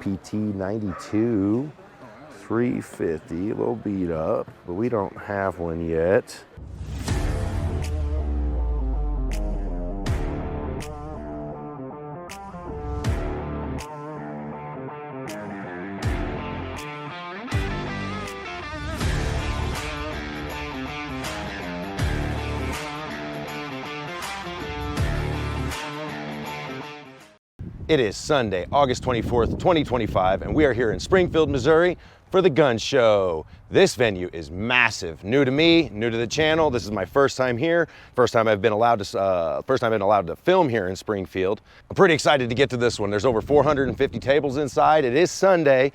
PT92 350, a little beat up, but we don't have one yet. It is Sunday, August 24th, 2025, and we are here in Springfield, Missouri for the gun show. This venue is massive, new to me, new to the channel. This is my first time here. First time I've been allowed to film here in Springfield. I'm pretty excited to get to this one. There's over 450 tables inside. It is Sunday,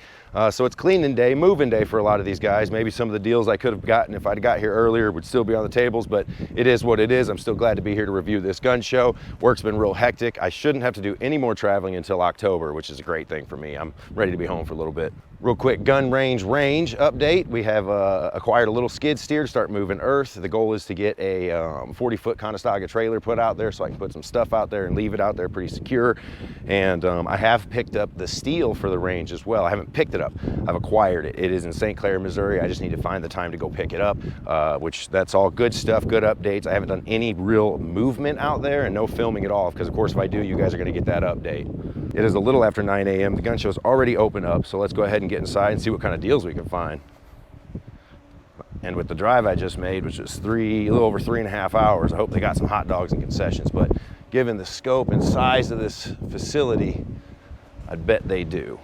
so it's cleaning day, moving day for a lot of these guys. Maybe some of the deals I could have gotten if I'd got here earlier would still be on the tables, but it is what it is. I'm still glad to be here to review this gun show. Work's been real hectic. I shouldn't have to do any more traveling until October, which is a great ththing for me. I'm ready to be home for a little bit. Real quick gun range update. We have acquired a little skid steer to start moving earth. The goal is to get a 40-foot Conestoga trailer put out there so I can put some stuff out there and leave it out there pretty secure. And I have picked up the steel for the range as well. I haven't picked it up, I've acquired it. It is in St. Clair, Missouri. I just need to find the time to go pick it up, which that's all good stuff, good updates. I haven't done any real movement out there and no filming at all, because of course if I do, you guys are gonna get that update. It is a little after 9 a.m. The gun show's already open up, so let's go ahead and get inside and see what kind of deals we can find. And with the drive I just made, which is a little over 3.5 hours, I hope they got some hot dogs and concessions, but given the scope and size of this facility, I bet they do.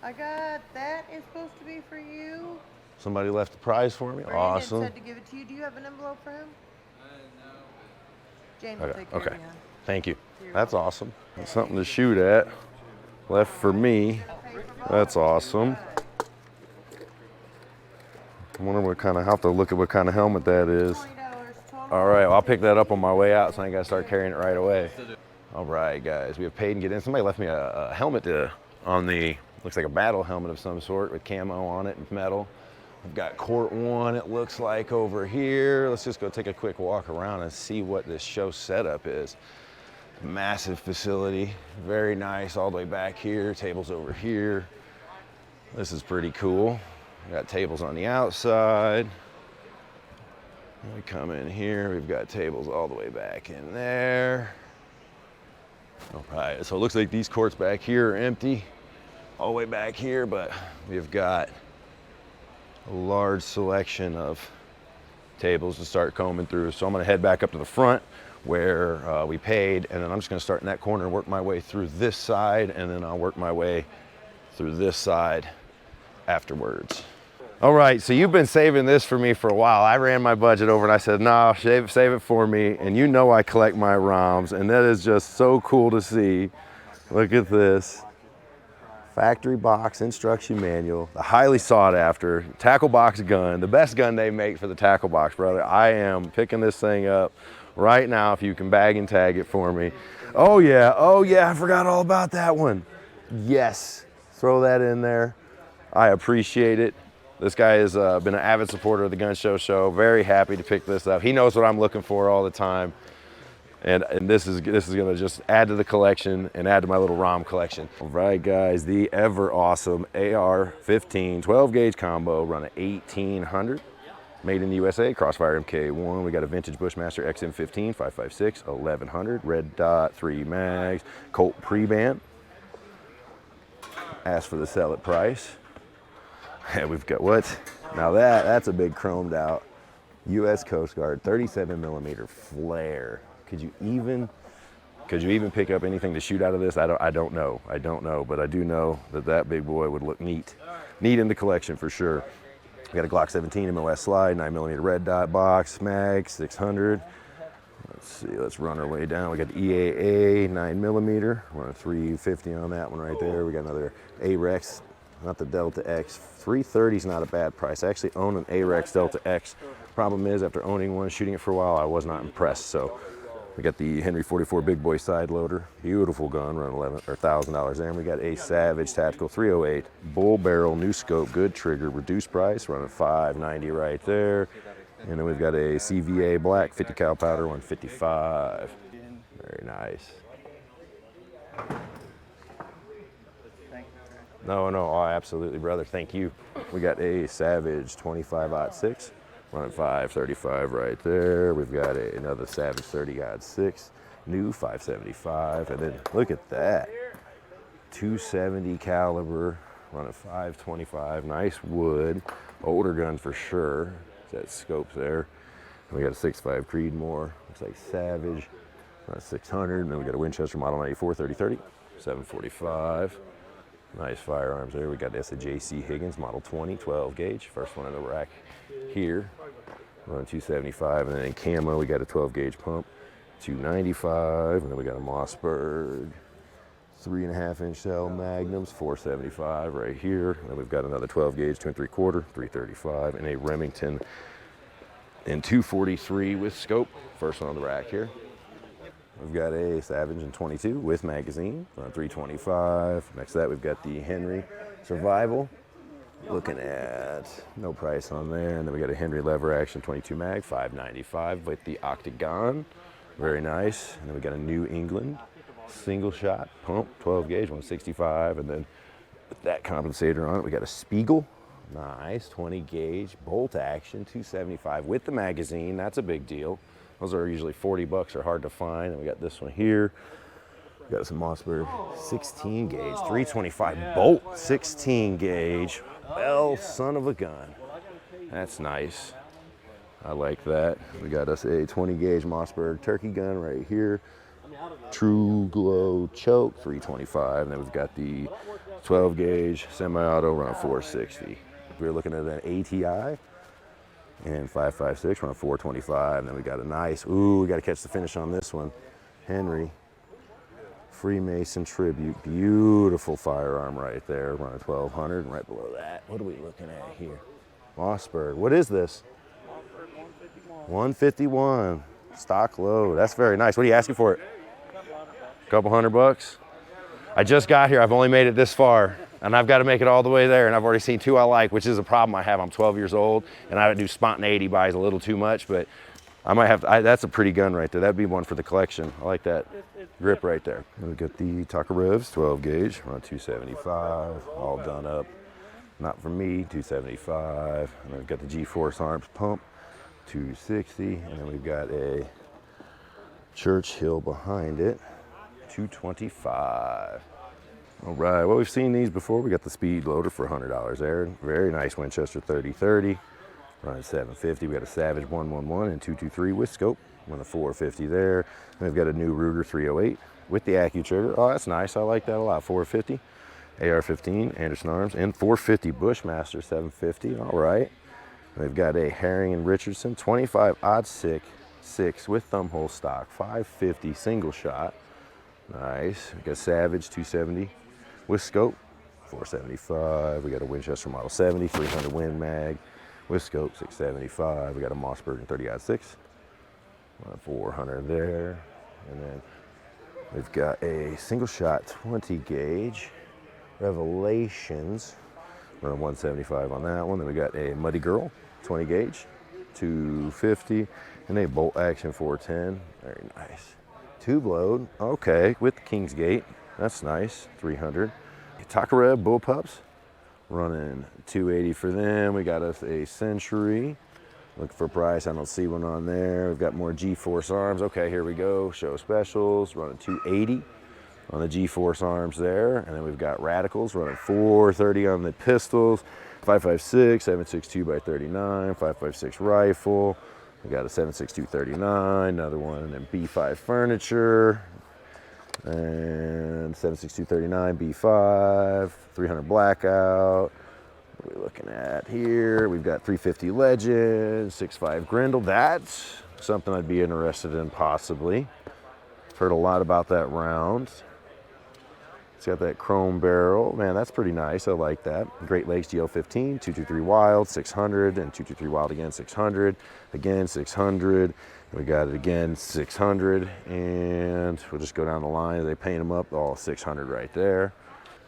I got that is supposed to be for you. Somebody left a prize for me? Brandon Awesome. said to give it to you. Do you have an envelope for him? No. Jane will take care of you. Thank you. That's awesome. That's something to shoot at. Left for me. That's awesome. I wonder what kind of, I'll have to look at what kind of helmet that is. All right, well, I'll pick that up on my way out so I ain't gotta start carrying it right away. All right, guys, we have paid and get in. Somebody left me a helmet on the, looks like a battle helmet of some sort with camo on it and metal. I've got Court 1, it looks like, over here. Let's just go take a quick walk around and see what this show setup is. Massive facility, very nice, all the way back here, tables over here. This is pretty cool. We got tables on the outside. We come in here, we've got tables all the way back in there. All right, so it looks like these courts back here are empty, all the way back here, but we've got a large selection of tables to start combing through. So I'm gonna head back up to the front where we paid, and then I'm just gonna start in that corner and work my way through this side, and then I'll work my way through this side afterwards. All right, so you've been saving this for me for a while. I ran my budget over and I said, no, save it for me. And you know I collect my ROMs, and that is just so cool to see. Look at this. Factory box instruction manual, the highly sought after tackle box gun, the best gun they make for the tackle box, brother. I am picking this thing up right now if you can bag and tag it for me. Oh yeah, I forgot all about that one. Yes, throw that in there. I appreciate it. This guy has been an avid supporter of the Gun Show. Very happy to pick this up. He knows what I'm looking for all the time. And this is gonna just add to the collection and add to my little ROM collection. All right, guys, the ever awesome AR-15 12 gauge combo, running 1800. Made in the USA, Crossfire MK1. We got a vintage Bushmaster XM15 5.56 1100, red dot, 3 mags, Colt pre-band. Asked for the sell it price. And we've got what? Now that's a big chromed out U.S. Coast Guard 37mm flare. Could you even pick up anything to shoot out of this? I don't know, but I do know that big boy would look neat in the collection for sure. We got a Glock 17 MOS slide, 9mm red dot box, mag, 600. Let's see, let's run our way down. We got the EAA 9mm, running 350 on that one right there. We got another AREX, not the Delta X. 330 is not a bad price. I actually own an AREX Delta X. Problem is, after owning one, shooting it for a while, I was not impressed. So we got the Henry 44 big boy side loader, beautiful gun, running $1,000 there. And we got a Savage Tactical 308 bull barrel, new scope, good trigger, reduced price, running $590 right there. And then we've got a CVA black 50 cal powder, $155. Very nice. No, no, oh, absolutely, brother. Thank you. We got a Savage 25-06, running 535 right there. We've got another Savage 30-06, new 575, and then look at that, 270 caliber, running 525. Nice wood, older gun for sure. That scope's there. We got a 6.5 Creedmoor. Looks like Savage, 600, and then we got a Winchester Model 94 30-30, 745. Nice firearms there. We got the SAJC Higgins Model 20, 12 gauge. First one in the rack here. Run 275. And then in camo, we got a 12 gauge pump, 295. And then we got a Mossberg 3.5 inch cell Magnums, 475 right here. And then we've got another 12 gauge, 2 3/4, 335. And a Remington in 243 with scope. First one on the rack here. We've got a Savage in 22 with magazine, on 325. Next to that, we've got the Henry Survival. Looking at no price on there. And then we got a Henry lever action 22 mag, 595 with the Octagon. Very nice. And then we got a New England single shot pump, 12 gauge, 165. And then with that compensator on it, we got a Spiegel. Nice, 20 gauge, bolt action, 275 with the magazine. That's a big deal. Those are usually 40 bucks, are hard to find. And we got this one here. We got some Mossberg 16 gauge, 325 bolt, 16 gauge. Well, son of a gun. That's nice. I like that. We got us a 20 gauge Mossberg turkey gun right here. True Glow choke, 325. And then we've got the 12 gauge semi-auto, around 460. We're looking at an ATI. And 5.56, around 425. And then we got a nice, ooh, we got to catch the finish on this one. Henry Freemason Tribute, beautiful firearm right there, around 1200. And right below that, what are we looking at here? Mossberg, what is this? 151, stock load. That's very nice. What are you asking for it? A couple $100? I just got here, I've only made it this far. And I've got to make it all the way there, and I've already seen two I like, which is a problem I have. I'm 12 years old, and I do spontaneity buys a little too much, but I might have to, that's a pretty gun right there. That'd be one for the collection. I like that grip right there. We've got the Taurus 12 gauge, around 275, all done up. Not for me, 275. And then we've got the G-Force Arms pump, 260. And then we've got a Churchill behind it, 225. All right, well, we've seen these before. We got the Speed Loader for $100 there. Very nice Winchester 30-30, running 750. We got a Savage 111 and 223 with scope, running 450 there. And we've got a new Ruger 308 with the AccuTrigger. Oh, that's nice. I like that a lot. 450, AR-15, Anderson Arms, and 450 Bushmaster 750. All right. And we've got a Herring and Richardson 25-06 with thumbhole stock, 550 single shot. Nice. We got Savage 270 with scope, 475. We got a Winchester Model 70, 300 Win Mag with scope, 675. We got a Mossberg 30-06, 400 there. And then we've got a single shot 20 gauge Revelations, around 175 on that one. Then we got a Muddy Girl 20 gauge, 250, and a bolt action 410. Very nice. Tube load, okay, with the Kingsgate. That's nice, 300. Taurus Bullpups, running 280 for them. We got us a Century. Looking for price, I don't see one on there. We've got more G-Force Arms. Okay, here we go, show specials, running 280 on the G-Force Arms there. And then we've got Radicals, running 430 on the pistols. 5.56, 7.62x39, 5.56 rifle. We got a 7.62 39, another one, and then B5 furniture, and 7.62 39 B5, 300 blackout. What are we looking at here? We've got 350 Legend, 6.5 Grendel. That's something I'd be interested in possibly. I've heard a lot about that round. It's got that chrome barrel. Man, that's pretty nice. I like that. Great Lakes GL15, 223 Wild, 600, and 223 Wild again, 600. Again, 600. We got it again, 600. And we'll just go down the line. They paint them up, all 600 right there.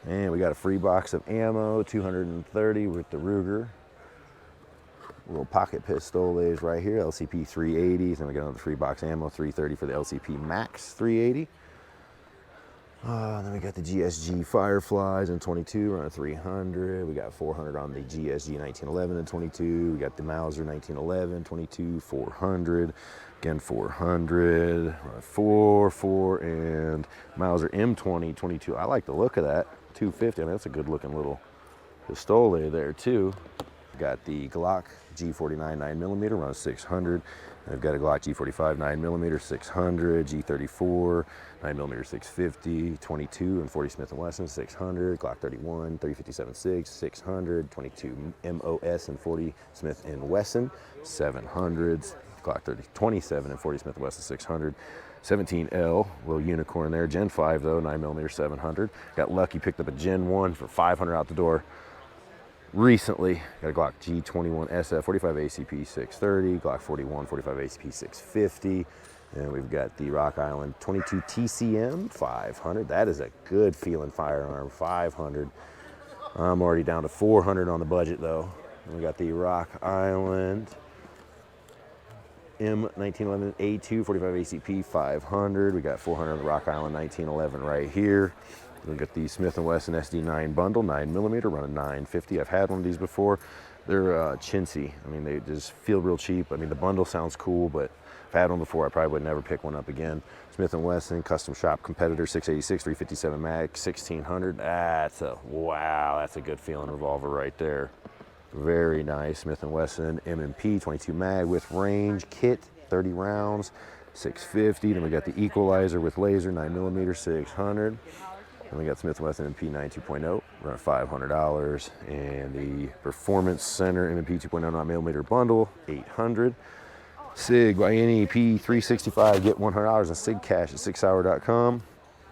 And we got a free box of ammo, 230 with the Ruger. Little pocket pistol is right here, LCP 380s. And we got another free box ammo, 330 for the LCP Max 380. Then we got the GSG Fireflies in 22, around 300. We got 400 on the GSG 1911 in 22. We got the Mauser 1911, 22, 400. Again, 400, 4, and Mauser M20, 22. I like the look of that, 250. I mean, that's a good looking little pistole there too. Got the Glock G49 9mm, around 600. I've got a Glock G45 9mm, 600, G34 9mm, 650, 22 and 40 Smith & Wesson, 600, Glock 31 357.6, 600, 22 MOS and 40 Smith & Wesson, 700s, Glock 27 and 40 Smith & Wesson, 600. 17L, little unicorn there. Gen 5 though, 9mm, 700. Got lucky, picked up a Gen 1 for 500 out the door. Recently, got a Glock G21 SF, 45 ACP 630, Glock 41, 45 ACP 650, and we've got the Rock Island 22 TCM 500. That is a good feeling firearm, 500. I'm already down to 400 on the budget though. And we got the Rock Island M1911 A2, 45 ACP 500. We got 400 on the Rock Island 1911 right here. We got the Smith & Wesson SD9 bundle, 9mm, running 950. I've had one of these before. They're chintzy. I mean, they just feel real cheap. I mean, the bundle sounds cool, but I've had one before. I probably would never pick one up again. Smith & Wesson Custom Shop Competitor, 686, 357 mag, 1600. That's a, wow, that's a good feeling revolver right there. Very nice. Smith & Wesson M&P 22 mag with range kit, 30 rounds, 650. Then we got the Equalizer with laser, 9mm, 600. And we got Smith & Wesson M&P 92.0, around $500. And the Performance Center M&P 2.0 9mm bundle, 800. SIG by any P365, get $100 on SIG Cash at SIGSauer.com.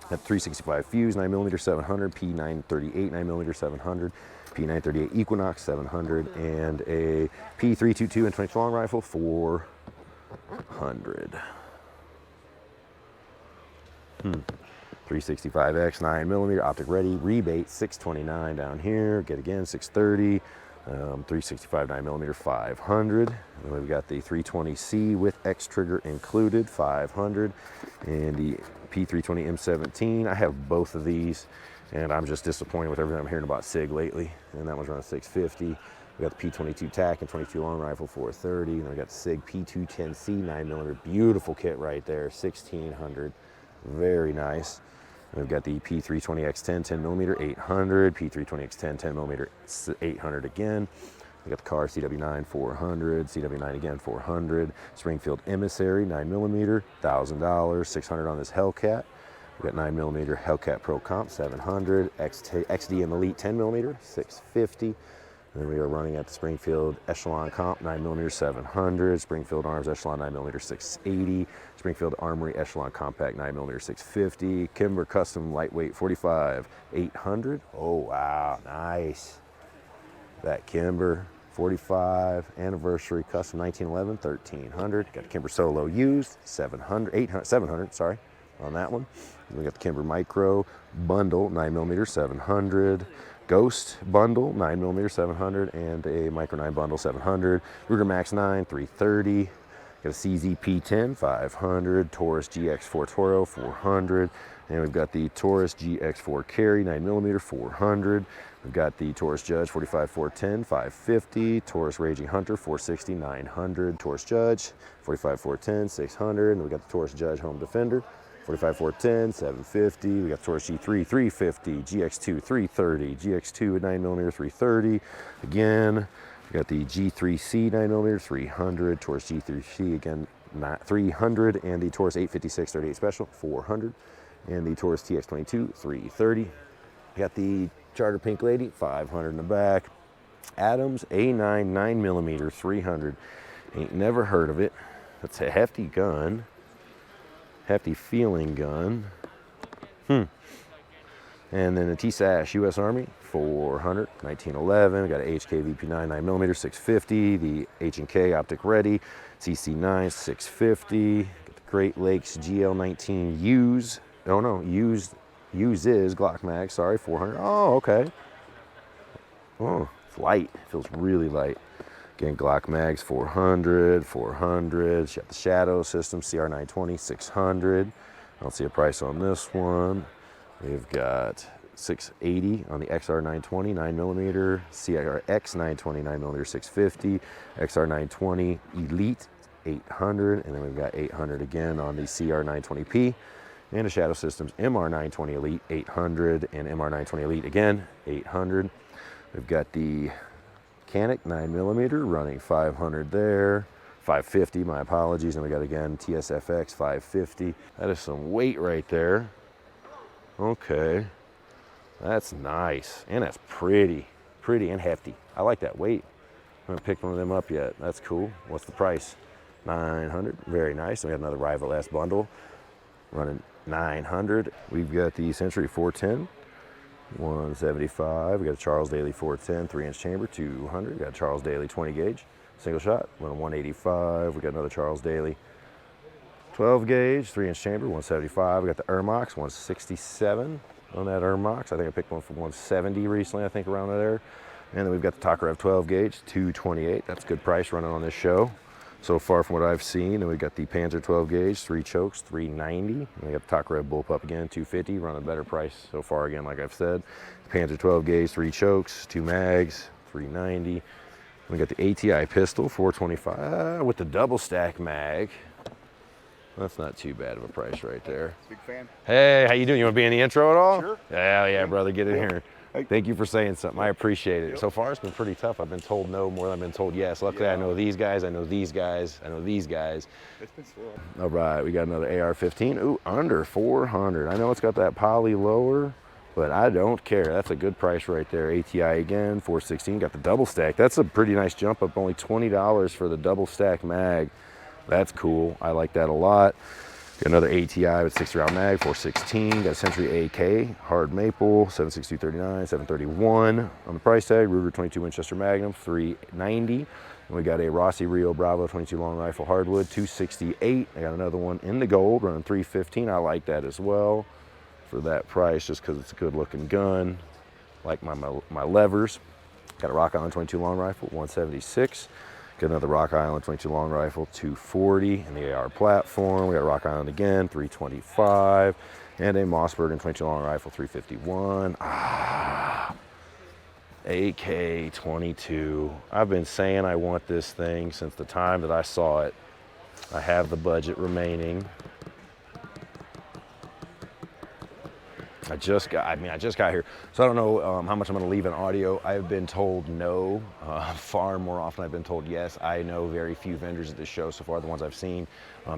Got 365 Fuse, 9mm, 700. P938, 9mm, 700. P938 Equinox, 700. And a P322 and 22 long rifle, 400. 365X 9mm optic ready, rebate 629 down here. Get again 630. 365 9mm 500. And we've got the 320C with X trigger included, 500. And the P320 M17. I have both of these, and I'm just disappointed with everything I'm hearing about SIG lately. And that one's around 650. We got the P22 TAC and 22 long rifle, 430. And we got the SIG P210C 9mm, beautiful kit right there, 1600. Very nice. We've got the P320X10 10mm 800, P320X10 10mm 800 again. We got the CAR CW9 400, CW9 again 400, Springfield Emissary 9mm, $1,000, 600 on this Hellcat. We got 9mm Hellcat Pro Comp 700, XDM Elite 10mm 650. And then we are running at the Springfield Echelon Comp 9mm 700, Springfield Arms Echelon 9mm 680, Springfield Armory Echelon Compact 9mm 650, Kimber Custom Lightweight 45 800. Oh wow, nice. That Kimber 45 Anniversary Custom 1911 1300. Got the Kimber Solo used 700 sorry, on that one. And we got the Kimber Micro Bundle 9mm 700. Ghost bundle, 9mm 700, and a Micro 9 bundle, 700. Ruger Max 9, 330. Got a CZP 10, 500. Taurus GX4 Toro, 400. And we've got the Taurus GX4 Carry, 9mm, 400. We've got the Taurus Judge 45 410, 550. Taurus Raging Hunter 460, 900. Taurus Judge 45 410, 600. And we got the Taurus Judge Home Defender 45 410, 750. We got Taurus G3 350, GX2 330, GX2 at 9mm 330. Again, we got the G3C 9mm 300, Taurus G3C again 300, and the Taurus 856 38 Special 400, and the Taurus TX22 330. We got the Charter Pink Lady 500 in the back. Adams A9 9mm 300. Ain't never heard of it. That's a hefty gun. Hefty feeling gun. And then the T-Sash US Army 400, 1911. We got an HK VP9 9mm 650. The H&K Optic Ready CC9 650. Got the Great Lakes GL19 Use. Oh no, uses Glock mag. Sorry, 400. Oh, okay. Oh, it's light. It feels really light. Again, Glock mags 400, 400. Got the Shadow System CR920 600. I don't see a price on this one. We've got 680 on the XR920 9mm, CRX 920 9mm 650, XR920 Elite 800, and then we've got 800 again on the CR920P, and a Shadow Systems MR920 Elite 800 and MR920 Elite again 800. We've got the Canik 9mm running 500 there, 550, my apologies, and we got again TSFX 550. That is some weight right there. Okay, that's nice, and that's pretty and hefty. I like that weight. I haven't picked one of them up yet. That's cool. What's the price? 900, very nice. And we have another Rival S bundle running 900. We've got the Century 410, 175. We got a Charles Daly 410, 3-inch chamber, 200. We got a Charles Daly 20 gauge, single shot, running 185. We got another Charles Daly 12 gauge, 3-inch chamber, 175. We got the Ermox, 167 on that Ermox. I think I picked one for 170 recently, I think around there. And then we've got the Tokarev 12 gauge, 228. That's a good price running on this show so far from what I've seen. And we've got the Panzer 12 gauge, 3 chokes, 390. And we got the Tokarev Bullpup again, 250, running a better price so far again, like I've said. Panzer 12 gauge, 3 chokes, 2 mags, 390. We got the ATI pistol, 425 with the double stack mag. That's not too bad of a price right there. Big fan. Hey, how you doing? You want to be in the intro at all? Sure. Hell yeah, brother, get in here. Hey. Thank you for saying something. I appreciate it. Yep. So far, it's been pretty tough. I've been told no more than I've been told yes. Luckily, I know these guys. I know these guys. I know these guys. It's been slow. All right, we got another AR-15. Ooh, under 400. I know it's got that poly lower, but I don't care. That's a good price right there. ATI again, 416. Got the double stack. That's a pretty nice jump up. Only $20 for the double stack mag. That's cool. I like that a lot. Got another ATI with 60-round mag, 416. Got a Century AK, hard maple, 762.39, 731 on the price tag. Ruger 22 Winchester Magnum, 390. And we got a Rossi Rio Bravo 22 long rifle hardwood, 268. I got another one in the gold, running 315. I like that as well for that price, just because it's a good-looking gun. Like my levers. Got a Rock Island 22 long rifle, 176. Got another Rock Island 22 long rifle, 240, and the AR platform. We got Rock Island again, 325, and a Mossberg 22 long rifle, 351. AK-22. I've been saying I want this thing since the time that I saw it. I have the budget remaining. I just got here, so I don't know how much I'm going to leave in audio. I've been told no far more often. I've been told yes. I know very few vendors at this show so far, the ones I've seen.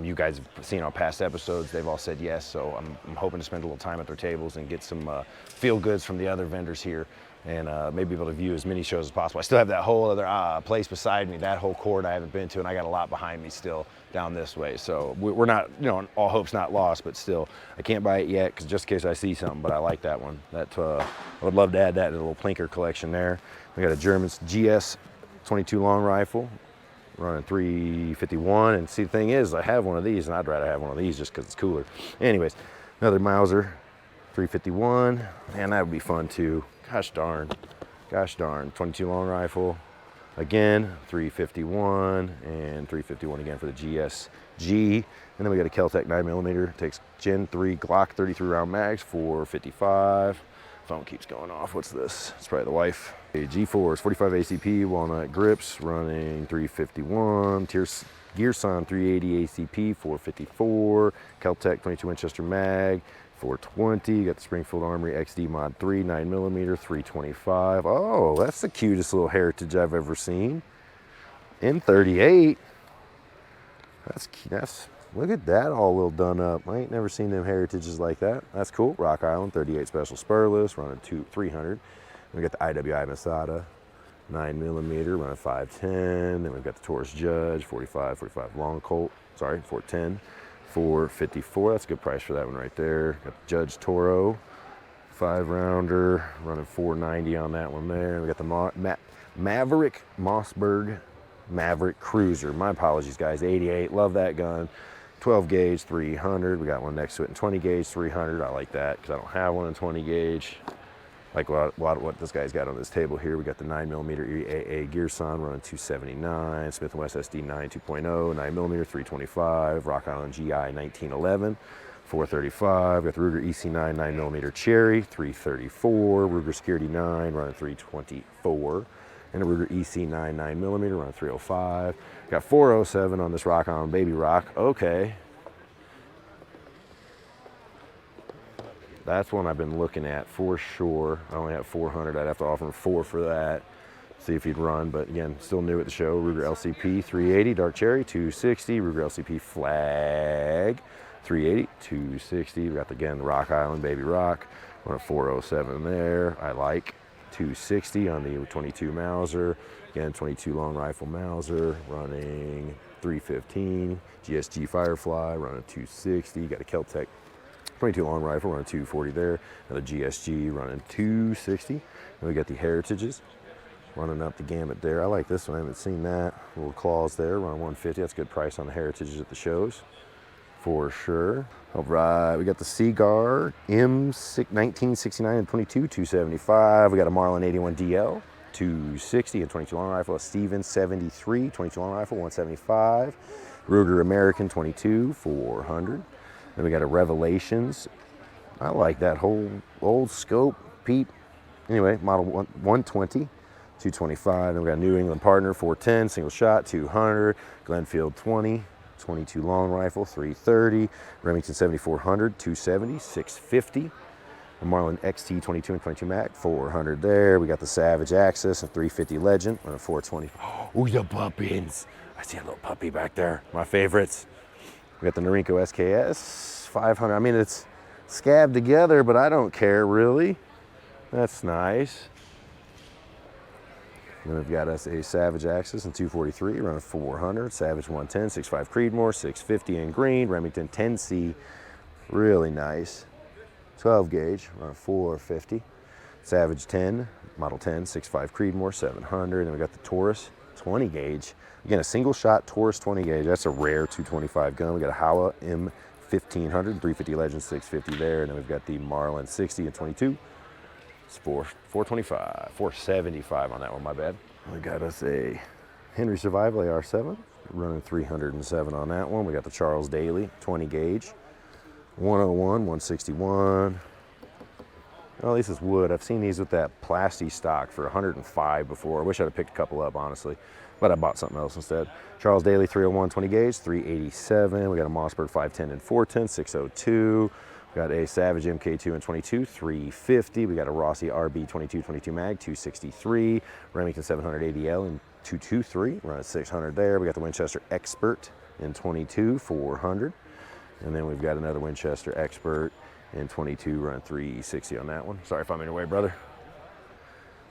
You guys have seen our past episodes. They've all said yes, so I'm hoping to spend a little time at their tables and get some feel goods from the other vendors here, and maybe be able to view as many shows as possible. I still have that whole other place beside me, that whole court I haven't been to, and I got a lot behind me still down this way. So we're not, all hope's not lost, but still, I can't buy it yet because just in case I see something, but I like that one. I would love to add that to the little Plinker collection there. We got a German GS 22 long rifle running 351, and see, the thing is, I have one of these, and I'd rather have one of these just because it's cooler. Anyways, another Mauser 351, and that would be fun too. Gosh darn, 22 long rifle. Again, 351 and 351 again for the GSG. And then we got a Keltec 9mm. Takes Gen 3 Glock 33 round mags, 455. Phone keeps going off. What's this? It's probably the wife. A G4s 45 ACP walnut grips running 351. Gearson 380 ACP 454. Keltec 22 Winchester mag 420. Got the Springfield Armory XD Mod 3 9mm 325. Oh, that's the cutest little heritage I've ever seen. M38. That's look at that, all little done up. I ain't never seen them heritages like that. That's cool. Rock Island 38 special spurless running 300. We got the IWI Masada 9mm running 510. Then we've got the Taurus Judge 45 long Colt. Sorry, 410. 454, that's a good price for that one right there. Got the Judge Toro 5-rounder running 490 on that one there. We got the Maverick Mossberg Maverick Cruiser. My apologies, guys. 88, love that gun. 12 gauge 300. We got one next to it in 20 gauge 300. I like that because I don't have one in 20 gauge. Like a lot of what this guy's got on this table here. We got the 9mm EAA Gearson running 279, Smith & Wesson SD 9 2.0, 9mm 325, Rock Island GI 1911, 435. Got the Ruger EC9 9mm Cherry, 334. Ruger Security 9 running 324. And a Ruger EC9 9mm running 305. Got 407 on this Rock On Baby Rock. Okay. That's one I've been looking at for sure. I only have 400. I'd have to offer him 4 for that. See if he'd run, but again, still new at the show. Ruger LCP 380 Dark Cherry 260. Ruger LCP Flag 380 260. We got again the Rock Island Baby Rock. Run a 407 there. I like 260 on the 22 Mauser. Again, 22 long rifle Mauser running 315. GSG Firefly running 260. Got a Keltec 22 long rifle running 240 there. Another GSG running 260. And we got the Heritages running up the gamut there. I like this one. I haven't seen that. Little claws there, running 150. That's a good price on the Heritages at the shows, for sure. All right, we got the Seaguar M1969 and 22, 275. We got a Marlin 81 DL, 260 and 22 long rifle. A Stevens 73, 22 long rifle, 175. Ruger American 22, 400. Then we got a Revelations. I like that whole old scope peep. Anyway, model 120. 225. Then we got New England Partner 410, single shot, 200. Glenfield 20, 22 long rifle, 330. Remington 7400, 270, 650. The Marlin XT 22 and 22 Mac, 400 there. We got the Savage Axis and 350 Legend on a 420. Oh, the puppins. I see a little puppy back there. My favorites. We got the Norinco SKS 500. I mean, it's scabbed together, but I don't care really. That's nice. Then we've got us a Savage Axis in 243, running 400. Savage 110, 6.5 Creedmoor, 650 in green. Remington 10C, really nice. 12 gauge, running 450. Savage 10, model 10, 6.5 Creedmoor, 700. And we got the Taurus 20 gauge. Again, a single shot Taurus 20 gauge. That's a rare 225 gun. We got a Howa M1500, 350 Legend, 650 there. And then we've got the Marlin 60 and 22. It's 425, 475 on that one, my bad. We got us a Henry Survival AR7, running 307 on that one. We got the Charles Daly 20 gauge, 101, 161. Well, at least it's wood. I've seen these with that plasti stock for 105 before. I wish I'd have picked a couple up, honestly, but I bought something else instead. Charles Daly 301, 20 gauge, 387. We got a Mossberg 510 and 410, 602. Got a Savage MK2 and 22, 350. We got a Rossi RB 22, 22 mag, 263. Remington 700 ADL in 223, running 600 there. We got the Winchester Expert in 22, 400. And then we've got another Winchester Expert in 22, running 360 on that one. Sorry if I'm in your way, brother.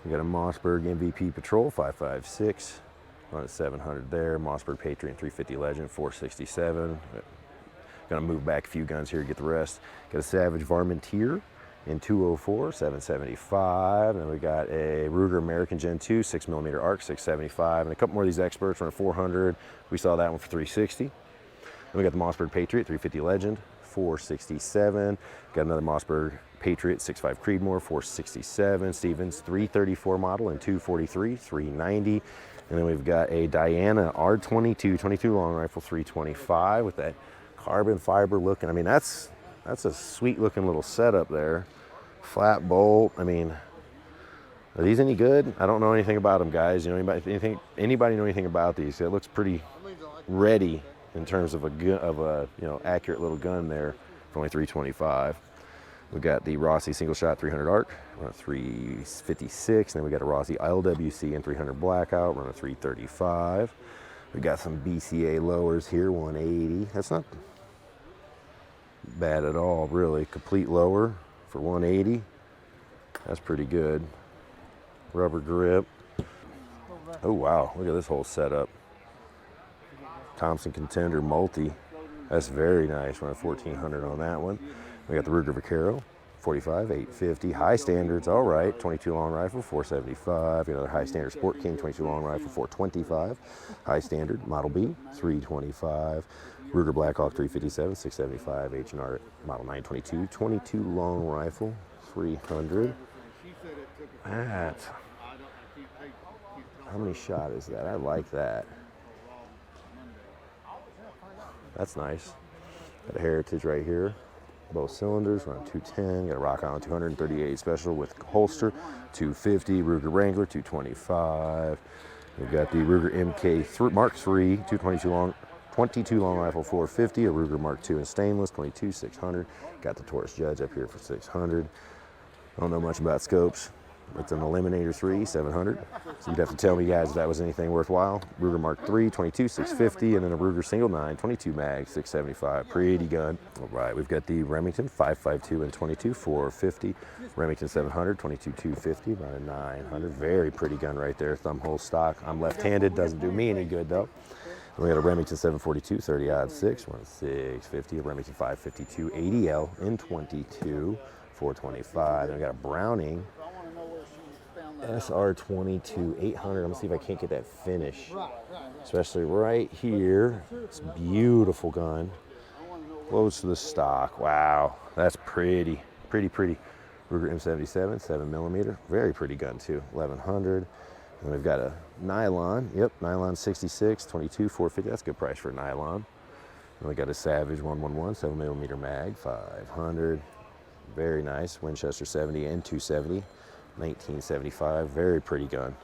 We got a Mossberg MVP Patrol 556, running 700 there. Mossberg Patriot 350 Legend, 467. Gonna move back a few guns here to get the rest. Got a Savage Varmintier in 204, 775. And then we got a Ruger American Gen 2, 6mm ARC, 675. And a couple more of these Experts running 400. We saw that one for 360. Then we got the Mossberg Patriot, 350 Legend, 467. Got another Mossberg Patriot, 6.5 Creedmoor, 467. Stevens 334 model in 243, 390. And then we've got a Diana R22, 22 long rifle, 325 with that carbon fiber looking. I mean, that's a sweet looking little setup there. Flat bolt. I mean, are these any good? I don't know anything about them, guys. You know, anybody know anything about these? It looks pretty ready in terms of a accurate little gun there for only 325. We got the Rossi single shot 300 ARC, run 356. And then we got a Rossi LWC and 300 Blackout, run a 335. We got some BCA lowers here, 180. That's not bad at all, really. Complete lower for 180. That's pretty good. Rubber grip. Oh wow, look at this whole setup. Thompson Contender multi. That's very nice. Running 1400 on that one. We got the Ruger Vaquero 45, 850. High standards, all right. 22 long rifle, 475. Another high standard Sport King 22 long rifle, 425. High standard Model B, 325. Ruger Blackhawk 357, 675. H&R Model 922, 22 long rifle, 300. That. How many shot is that? I like that. That's nice. Got a Heritage right here. both cylinders, run 210. Got a Rock Island 238 special with holster, 250. Ruger Wrangler 225. We've got the Ruger MK Mark III 22 long rifle 450. A Ruger Mark II in stainless 22 600. Got the Taurus Judge up here for 600. I don't know much about scopes. It's an Eliminator 3, 700. So you'd have to tell me, guys, if that was anything worthwhile. Ruger Mark III, 22, 650, and then a Ruger Single 9, 22 mag, 675. Pretty gun. All right, we've got the Remington 5.52 and 22, 450. Remington 700, 22, 250, about a 900. Very pretty gun right there. Thumb hole stock. I'm left-handed, doesn't do me any good though. And we got a Remington 742, 30-06, run 650. A Remington 552, 80L in 22, 425. Then we got a Browning SR22 800. I'm gonna see if I can't get that finish, especially right here. It's a beautiful gun, close to the stock. Wow, that's pretty. Ruger M77 7mm, very pretty gun too, 1100. And we've got a nylon, nylon 66 22 450. That's a good price for a nylon. And we got a Savage 111 7mm mag, 500. Very nice Winchester 70 and 270. 1975, very pretty gun.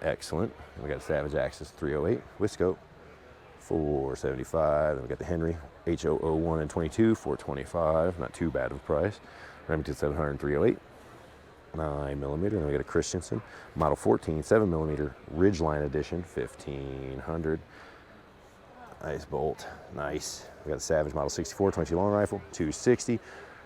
Excellent. And we got Savage Axis 308 with scope, 475. Then we got the Henry H001 and 22, 425. Not too bad of a price. Remington 700 308, 9mm. Then we got a Christensen Model 14, 7mm Ridgeline Edition, 1500. Nice bolt, nice. We got the Savage Model 64, 22 long rifle, 260.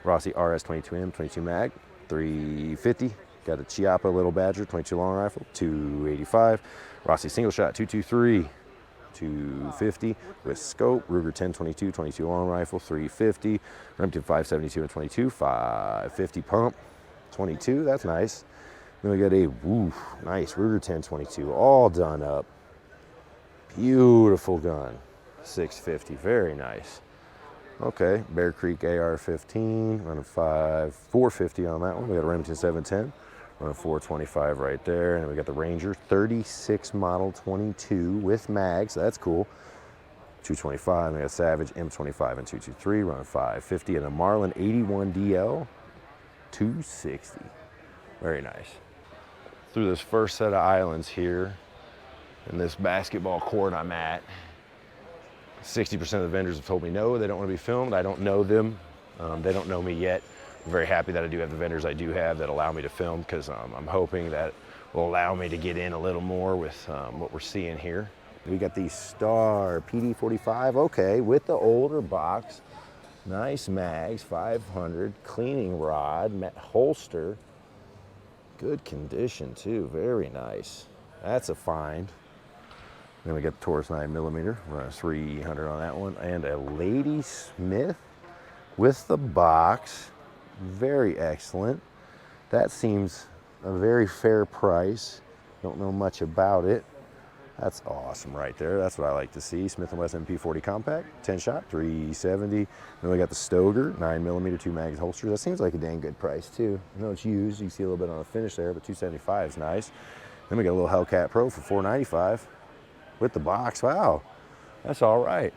Rossi RS 22M, 22 mag, 350. Got a Chiappa Little Badger 22 long rifle, 285. Rossi single shot 223, 250 with scope. Ruger 1022 22 long rifle, 350. Remington 572 and 22, 550 pump, 22. That's nice. Then we got a nice Ruger 1022 all done up. Beautiful gun, 650. Very nice. Okay, Bear Creek AR-15, running 450 on that one. We got a Remington 710, running 425 right there. And we got the Ranger 36 model 22 with mags, so that's cool. 225, and we got Savage M25 and 223, running 550. And a Marlin 81 DL, 260. Very nice. Through this first set of islands here, in this basketball court I'm at, 60% of the vendors have told me no, they don't want to be filmed. I don't know them. They don't know me yet. I'm very happy that I do have the vendors I do have that allow me to film, because I'm hoping that will allow me to get in a little more with what we're seeing here. We got the Star PD45, okay, with the older box. Nice mags, 500, cleaning rod, holster. Good condition too, very nice. That's a find. Then we got the Taurus 9mm, run 300 on that one, and a Lady Smith with the box. Very excellent. That seems a very fair price. Don't know much about it. That's awesome right there. That's what I like to see. Smith & Wesson MP40 Compact, 10 shot, 370. Then we got the Stoger, 9mm, 2 mags holsters. That seems like a dang good price too. I know it's used. You can see a little bit on the finish there, but 275 is nice. Then we got a little Hellcat Pro for 495 with the box. Wow, that's all right.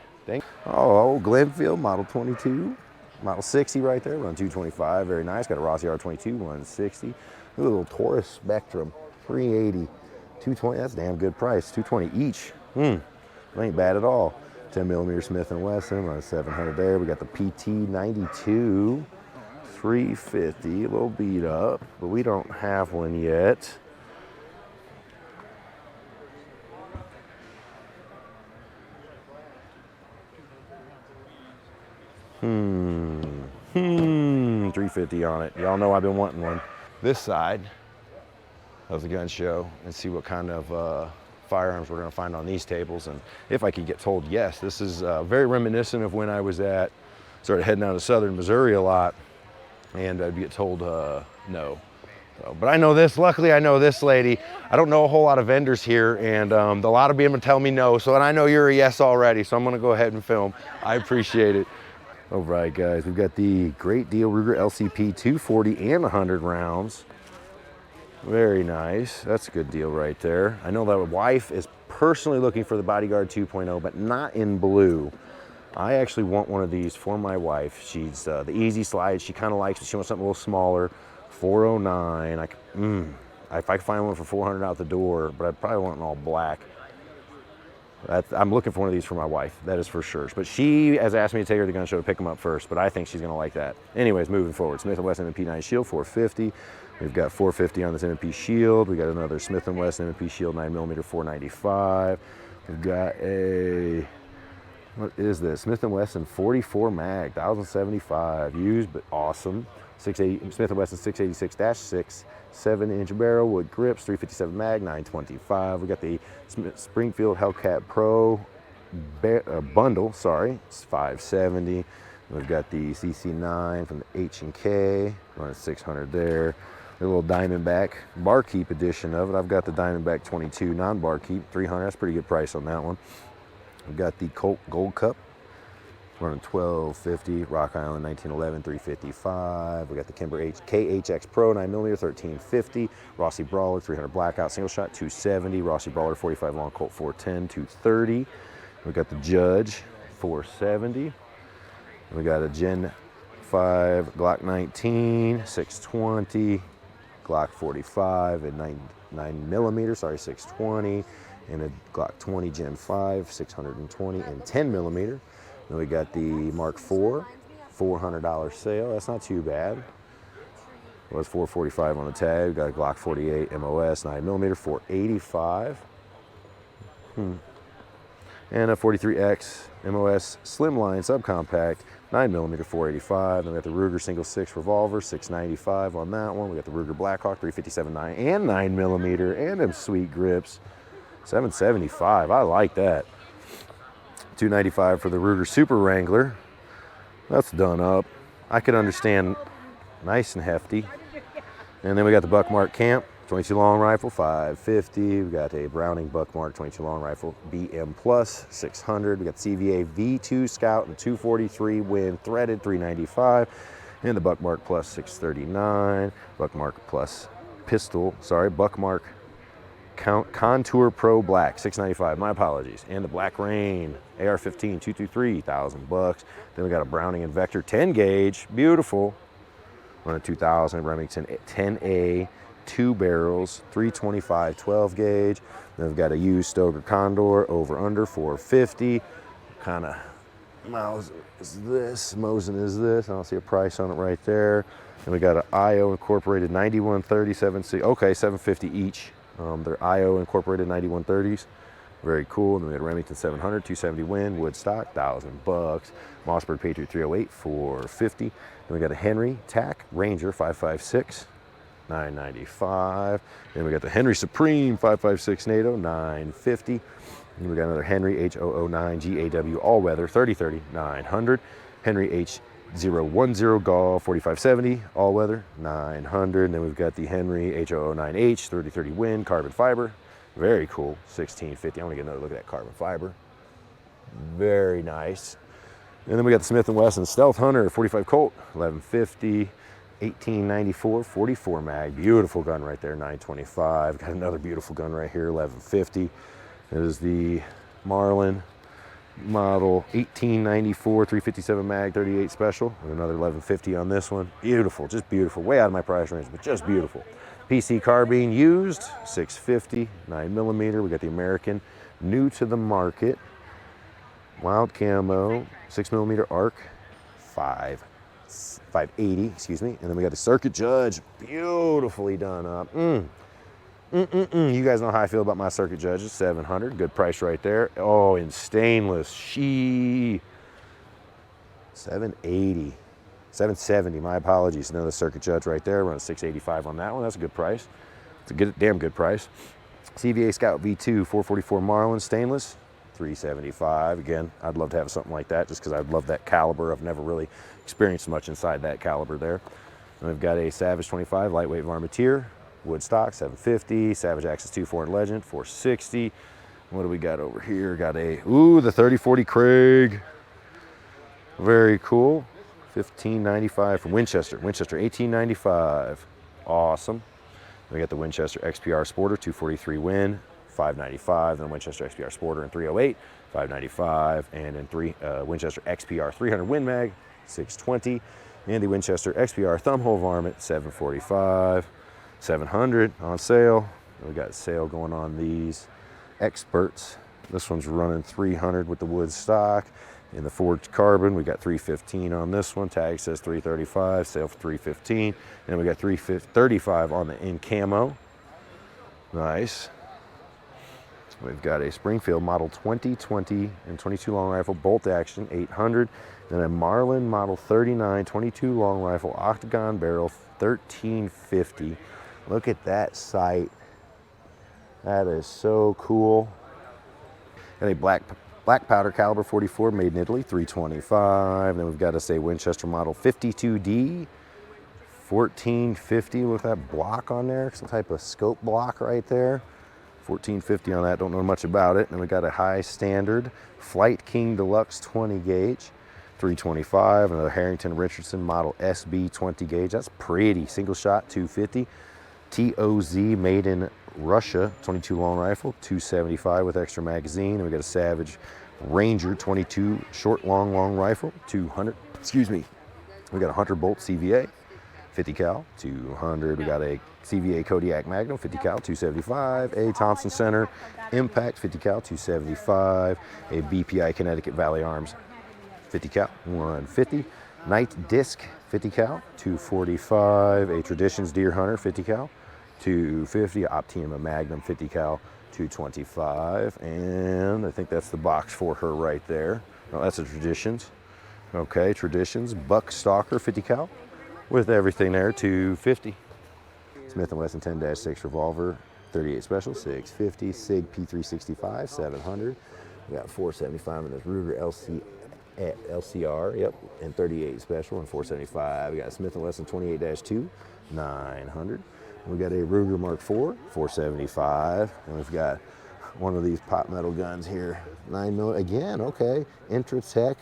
Oh, Glenfield Model 22, Model 60 right there, run 225. Very nice. Got a Rossi R22, 160. A little Taurus Spectrum, 380. 220, that's a damn good price. 220 each. Ain't bad at all. 10mm Smith & Wesson, run 700 there. We got the PT92, 350, a little beat up, but we don't have one yet. $350 on it. Y'all know I've been wanting one. This side of the gun show, and see what kind of firearms we're gonna find on these tables. And if I could get told yes, this is very reminiscent of when I was started heading out of southern Missouri a lot, and I'd get told no. So, but I know this, luckily I know this lady. I don't know a whole lot of vendors here, and a lot of them tell me no, and I know you're a yes already, so I'm gonna go ahead and film. I appreciate it. All right, guys, we've got the Great Deal Ruger LCP 240 and 100 rounds. Very nice. That's a good deal right there. I know that my wife is personally looking for the Bodyguard 2.0, but not in blue. I actually want one of these for my wife. She's the easy slide. She kind of likes it. She wants something a little smaller. 409. If I could find one for 400 out the door, but I'd probably want an all black. I'm looking for one of these for my wife, that is for sure. But she has asked me to take her to the gun show to pick them up first, but I think she's gonna like that. Anyways, moving forward, Smith & Wesson M&P 9 Shield, 450. We've got 450 on this M&P Shield. We got another Smith & Wesson M&P Shield 9mm, 495. We've got a, what is this? Smith & Wesson 44 mag, 1075, used but awesome. 680, Smith & Wesson 686-6, 7-inch barrel, wood grips, 357 mag, 925. We got the Springfield Hellcat Pro bundle, sorry, it's 570. We've got the CC9 from the H&K, running 600 there. The little Diamondback Barkeep edition of it. I've got the Diamondback 22 non-Barkeep, 300. That's a pretty good price on that one. We've got the Colt Gold Cup, running 1250, Rock Island 1911, 355. We got the Kimber KHX Pro 9mm, 1350. Rossi Brawler 300 Blackout single shot, 270. Rossi Brawler 45 Long Colt 410, 230. We got the Judge 470. We got a Gen 5 Glock 19, 620. Glock 45 at 9mm, sorry, 620. And a Glock 20 Gen 5, 620 and 10mm. Then we got the Mark IV, $400 sale. That's not too bad. It was $445 on the tag. We got a Glock 48 MOS 9mm, $485. And a 43X MOS Slimline Subcompact 9mm, $485. Then we got the Ruger Single 6 Revolver, $695 on that one. We got the Ruger Blackhawk 357 9 and 9mm, and them sweet grips, $775. I like that. $295 for the Ruger Super Wrangler. That's done up. I could understand nice and hefty. And then we got the Buckmark Camp 22 long rifle, $550. We got a Browning Buckmark 22 long rifle BM Plus, $600. We got the CVA V2 Scout and 243 Win threaded, $395. And the Buckmark Plus, $639. Buckmark Plus pistol, sorry, Buckmark Contour Pro Black, $695. My apologies. And the Black Rain AR-15, 223, $1,000. Then we got a Browning Invector 10 gauge, beautiful. Running 2000 Remington 10A, 2 barrels, 325 12 gauge. Then we've got a used Stoker Condor over under 450. Kind of Mosin is this. I don't see a price on it right there. And we got an IO Incorporated 9130, okay, 750 each. They're IO Incorporated 9130s. Very cool. And then we had Remington 700, 270 Win, wood stock, $1,000. Mossberg Patriot 308, 450. Then we got a Henry TAC Ranger 556, $995. Then we got the Henry Supreme 556 NATO, $950. Then we got another Henry H009 GAW All Weather 3030, $900. Henry H010 Gall 4570 All Weather, $900. And then we've got the Henry H009H 3030 Win Carbon Fiber. Very cool, $1,650. I want to get another look at that carbon fiber. Very nice. And then we got the Smith & Wesson Stealth Hunter 45 Colt, $1,150. 1894 44 mag, beautiful gun right there, $925. Got another beautiful gun right here, $1,150. It is the Marlin model 1894 357 mag 38 special, with another $1,150 on this one. Beautiful, just beautiful, way out of my price range, but just beautiful. PC carbine used, $650, 9mm. We got the American new to the market wild camo 6mm arc, 580, excuse me. And then we got the Circuit Judge, beautifully done up. You guys know how I feel about my Circuit Judge. It's $700, good price right there. Oh, in stainless, 780, 770, my apologies. Another Circuit Judge right there, running $685 on that one. That's a good price. It's a good, damn good price. CVA Scout V2 444 Marlin stainless, $375. Again, I'd love to have something like that just because I love that caliber. I've never really experienced much inside that caliber there. And we've got a Savage 25 lightweight Varmatier, wood stock, $750. Savage Axis 2 Foreign Legend, $460. What do we got over here? Got a, the 3040 Craig. Very cool. $1595 from Winchester. Winchester, $1895. Awesome. We got the Winchester XPR Sporter 243 Win, 595. Then Winchester XPR Sporter in 308, 595. And then Winchester XPR 300 Win Mag, 620. And the Winchester XPR Thumbhole Varmint, 745. 700 on sale. We got sale going on these Experts. This one's running 300 with the wood stock. In the forged carbon, we got 315 on this one. Tag says 335, sale for 315. And we got 335 on the in camo. Nice. We've got a Springfield model 2020 and 22 long rifle bolt action 800. Then a Marlin model 39 22 long rifle octagon barrel 1350. Look at that sight. That is so cool. Got a black powder caliber 44 made in Italy, 325. Then we've got a Winchester model 52D, 1450. Look at that block on there, some type of scope block right there. 1450 on that, don't know much about it. Then we got a high standard Flight King Deluxe 20 gauge, 325. Another Harrington Richardson model SB 20 gauge. That's pretty. Single shot, 250. TOZ made in Russia 22 long rifle, 275 with extra magazine. And we got a Savage Ranger 22 short long rifle, 200. Excuse me. We got a Hunter Bolt CVA 50 cal, 200. We got a CVA Kodiak Magnum 50 cal, 275. A Thompson Center Impact 50 cal, 275. A BPI Connecticut Valley Arms 50 cal, 150. Night Disc 50 cal, 245. A Traditions Deer Hunter 50 cal, 250. Optima Magnum 50 cal, 225. And I think that's the box for her right there. No, that's a Traditions. Okay, Traditions Buck Stalker 50 cal with everything there, 250. Smith & Wesson 10-6 revolver 38 special, 650. Sig P365 700. We got 475 in this Ruger LCR, yep, and 38 special and 475. We got Smith & Wesson 28-2, 900. We got a Ruger Mark IV, 475. And we've got one of these pop metal guns here, 9mm again. Okay, Intratech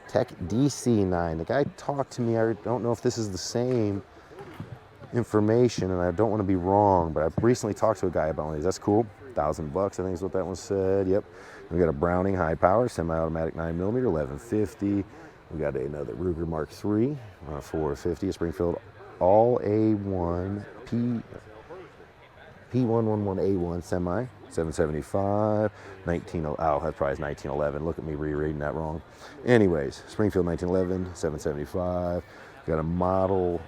Tech DC9. The guy talked to me. I don't know if this is the same information, and I don't want to be wrong, but I recently talked to a guy about one of these. That's cool. $1,000, I think is what that one said. Yep. We got a Browning high power semi-automatic 9mm, 1150. We got another Ruger Mark III, 450. A Springfield all A1 P111A1 semi, 775. 19. Oh, that's probably 1911. Look at me rereading that wrong. Anyways, Springfield 1911, 775. We got a model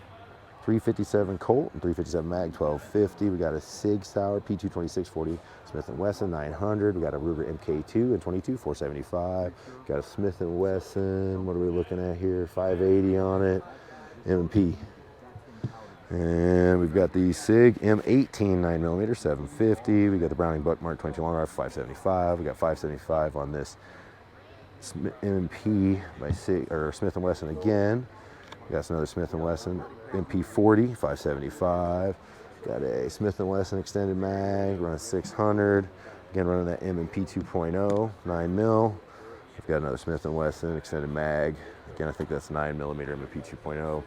357 Colt and 357 Mag, 1250. We got a Sig Sauer P226 40 Smith & Wesson 900. We got a Ruger MK2 and 22 475. Got a Smith & Wesson. What are we looking at here? 580 on it. M&P. And we've got the Sig M18 9mm 750. We got the Browning Buckmark 22 long rifle 575. We got 575 on this M&P by Sig or Smith & Wesson again. We got another Smith & Wesson MP40 575. Got a Smith & Wesson extended mag running 600. Again running that M&P 2.0 9mm. We've got another Smith & Wesson extended mag. Again, I think that's 9mm M&P 2.0.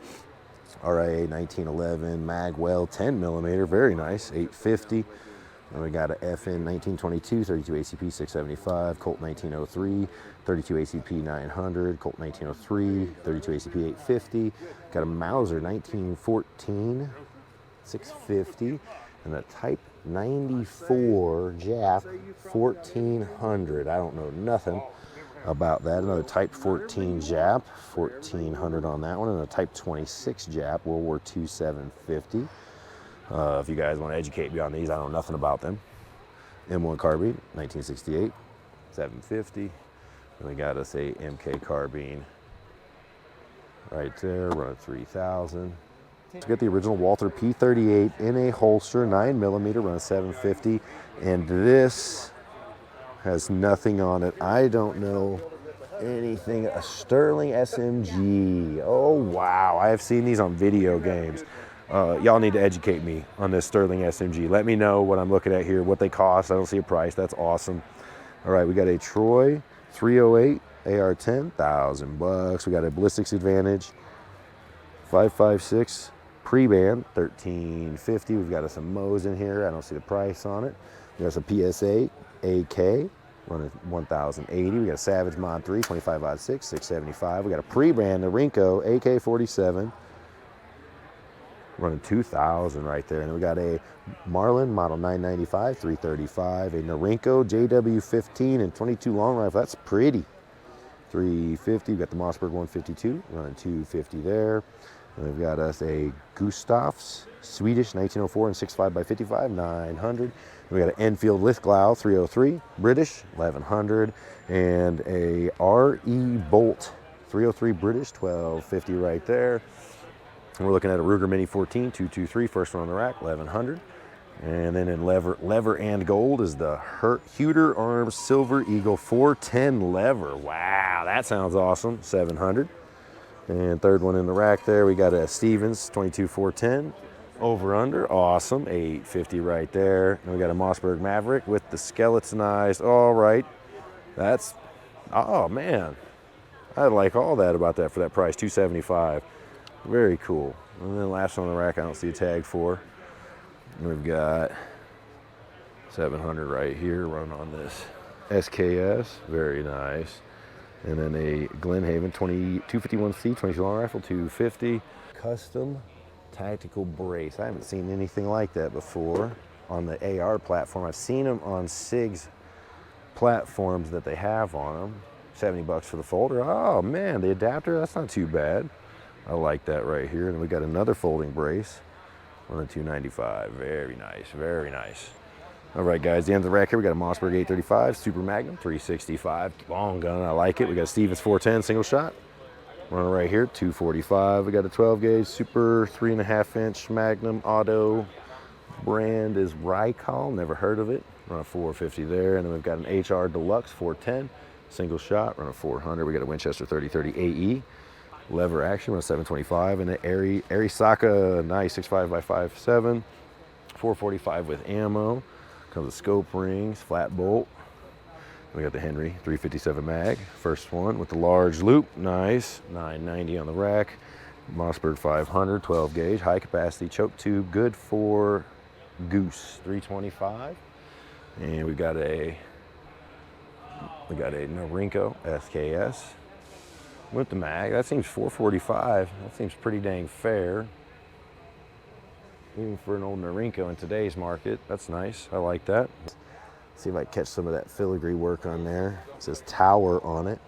RIA 1911 Magwell 10mm, very nice, 850. And we got a FN 1922 32 ACP 675, Colt 1903 32 ACP 900, Colt 1903 32 ACP 850. Got a Mauser 1914 650, and a Type 94 Jap 1400. I don't know nothing about that. Another Type 14 Jap, 1400 on that one, and a Type 26 Jap, World War II 750. If you guys want to educate me on these, I know nothing about them. M1 carbine, 1968, 750. And we got us a MK carbine right there, running 3,000. We got the original Walther P38 in a holster, 9mm, running 750. And this has nothing on it. I don't know anything. A Sterling SMG. Oh, wow. I have seen these on video games. Y'all need to educate me on this Sterling SMG. Let me know what I'm looking at here, what they cost. I don't see a price. That's awesome. All right, we got a Troy 308 AR-10, $1,000. We got a Ballistics Advantage 5.56 pre-band, $13.50. We've got some Mo's in here. I don't see the price on it. We got some PSA AK running 1,080. We got a Savage Mod 3, 25-06, 675. We got a pre-band Norinco AK-47 running 2,000 right there. And then we got a Marlin Model 995, 335. A Norinco JW15 and 22 long rifle. That's pretty. 350. We got the Mossberg 152 running 250 there. And we've got us a Gustafs Swedish 1904 and 65x55, 900. We got an Enfield Lithgow 303 British, 1100, and a RE Bolt 303 British, 1250 right there. And we're looking at a Ruger Mini 14 223, first one on the rack, 1100. And then in lever and gold is the Huter Arms Silver Eagle 410 lever. Wow, that sounds awesome, 700. And third one in the rack there, we got a Stevens 22 410. Over under, awesome, 850 right there. And we got a Mossberg Maverick with the skeletonized, all right. That's, oh man, I like all that about that for that price, 275. Very cool. And then last on the rack, I don't see a tag for. And we've got 700 right here, run on this SKS, very nice. And then a Glenhaven 251C, 22 long rifle, 250. Custom tactical brace. I haven't seen anything like that before on the AR platform. I've seen them on SIG's platforms that they have on them. 70 bucks for the folder. Oh man, the adapter, that's not too bad. I like that right here. And we got another folding brace on the 295. Very nice, very nice. All right, guys, the end of the rack here, we got a Mossberg 835 Super Magnum 365 long gun. I like it. We got a Stevens 410 single shot. Running right here, 245. We got a 12 gauge Super 3.5 inch Magnum Auto. Brand is Rycall, never heard of it. Run a 450 there. And then we've got an HR Deluxe 410 single shot, run a 400. We got a Winchester 3030 AE. Lever action, run a 725. And an Arisaka nice 65x57. 445 with ammo. Comes with scope rings, flat bolt. We got the Henry 357 mag, first one with the large loop, nice, 990 on the rack. Mossberg 500, 12 gauge, high capacity choke tube, good for goose, 325. And we got a Norinco SKS with the mag. That seems 445. That seems pretty dang fair. Even for an old Norinco in today's market, that's nice. I like that. See if I catch some of that filigree work on there. It says Tower on it,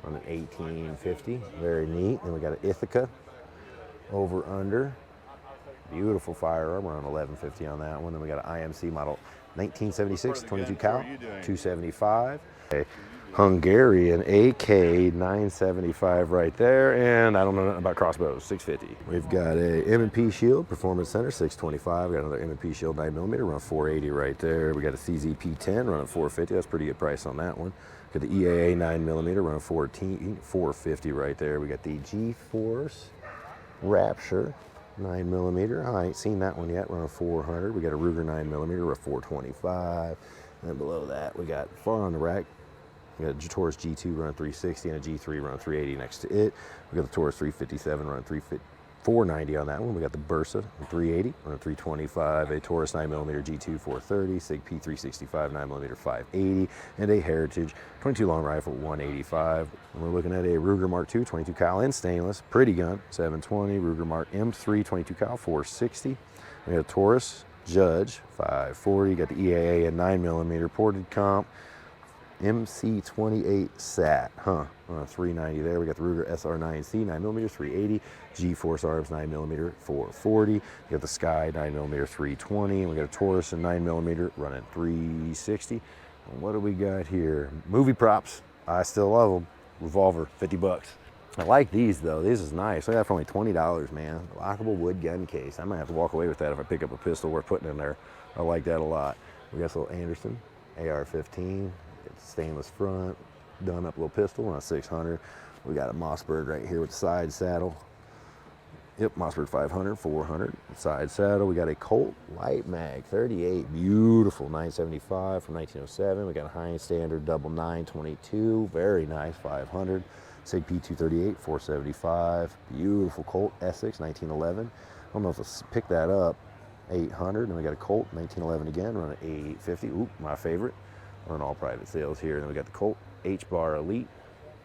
on an 1850. Very neat. Then we got an Ithaca over under. Beautiful firearm. We're on 1150 on that one. Then we got an IMC model 1976, 22 cal, 275. A Hungarian AK 975 right there, and I don't know nothing about crossbows, 650. We've got a M&P Shield Performance Center 625. We got another M&P Shield 9mm, run 480 right there. We got a CZP 10 running 450. That's a pretty good price on that one. Got the EAA 9mm running 450 right there. We got the G-Force Rapture 9mm. I ain't seen that one yet. Running 400. We got a Ruger 9mm, run 425. And then below that, we got far on the rack. We got a Taurus G2 running 360 and a G3 running 380 next to it. We got the Taurus 357 running 490 on that one. We got the Bursa 380 running 325, a Taurus 9mm G2 430, SIG P365 9mm 580, and a Heritage 22 long rifle 185. And we're looking at a Ruger Mark II 22 cal in stainless, pretty gun 720, Ruger Mark M3 22 cal 460. We got a Taurus Judge 540. Got the EAA and 9mm ported comp. MC28 SAT, 390 there. We got the Ruger SR9C 9mm 380, G-Force Arms 9mm 440. We got the Sky 9mm 320, and we got a Taurus and 9mm running 360. And what do we got here? Movie props. I still love them. Revolver, 50 bucks. I like these though. This is nice. I got for only $20, man. Lockable wood gun case. I might have to walk away with that if I pick up a pistol worth putting in there. I like that a lot. We got this little Anderson AR-15. It's stainless front, done up little pistol on a 600. We got a Mossberg right here with the side saddle. Yep, Mossberg 500, 400, side saddle. We got a Colt Light Mag 38, beautiful 975 from 1907. We got a Heinz Standard double 922, very nice 500. SIG P238, 475, beautiful Colt Essex 1911. Almost pick that up. 800, and we got a Colt 1911 again, running 850. Oop, my favorite. Running all private sales here. And then we got the Colt H-Bar Elite,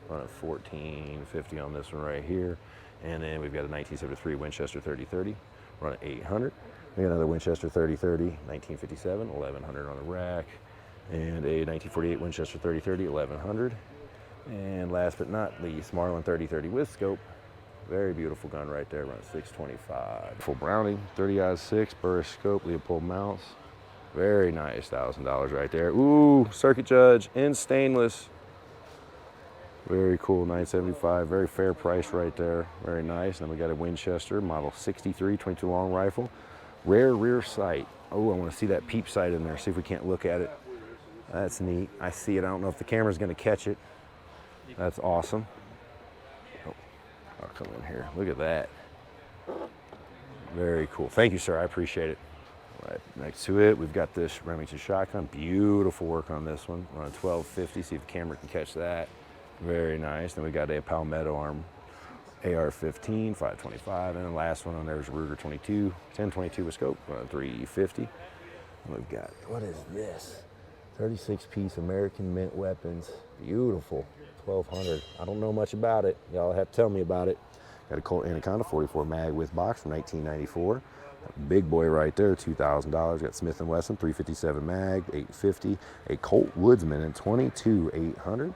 running 1450 on this one right here. And then we've got a 1973 Winchester 3030, running 800. We got another Winchester 3030, 1957, 1100 on the rack. And a 1948 Winchester 3030, 1100. And last but not least, Marlin 3030 with scope. Very beautiful gun right there, around 625. Full Browning, 30-06, Burris scope, Leopold mounts. Very nice, $1,000 right there. Ooh, Circuit Judge in stainless. Very cool, 975, very fair price right there. Very nice. And then we got a Winchester, model 63, 22 long rifle. Rare rear sight. Oh, I want to see that peep sight in there, see if we can't look at it. That's neat. I see it. I don't know if the camera's going to catch it. That's awesome. I'll come in here. Look at that. Very cool. Thank you, sir. I appreciate it. Right next to it, we've got this Remington shotgun. Beautiful work on this one. We're on 1250. See if the camera can catch that. Very nice. Then we got a Palmetto Arm AR-15, 525. And the last one on there is Ruger 22, 1022 with scope, 350. And we've got, what is this? 36-piece American Mint weapons. Beautiful. 1200. I don't know much about it. Y'all have to tell me about it. Got a Colt Anaconda 44 mag with box from 1994. Big boy right there, $2,000. Got Smith & Wesson 357 mag, 850. A Colt Woodsman in 22, 800.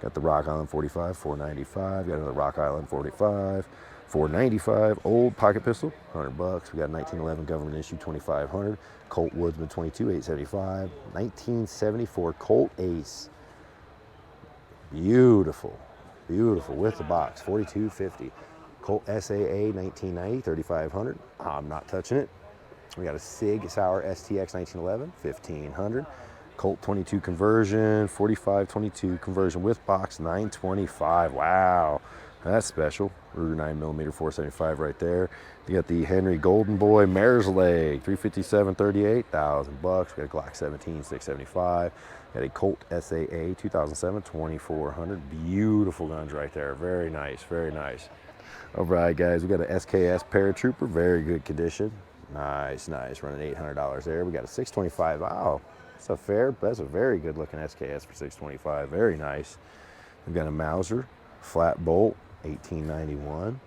Got the Rock Island 45, 495. Got another Rock Island 45, 495. Old pocket pistol, $100. We got a 1911 government issue 2500. Colt Woodsman 22, 875. 1974 Colt Ace. Beautiful, beautiful with the box, 4250. Colt SAA 1990, 3500. I'm not touching it. We got a Sig Sauer STX 1911, 1500. Colt 22 conversion, 4522 conversion with box, 925. Wow, that's special. Ruger 9mm 475 right there. You got the Henry Golden Boy Mare's Leg 357 38, $1,000. We got a Glock 17 675. Got a Colt SAA 2007 2400. Beautiful guns right there. Very nice, very nice. All right, guys, we got a SKS Paratrooper, very good condition. Nice, nice, running $800 there. We got a 625. Wow, that's a very good looking SKS for 625. Very nice. We've got a Mauser flat bolt 1891,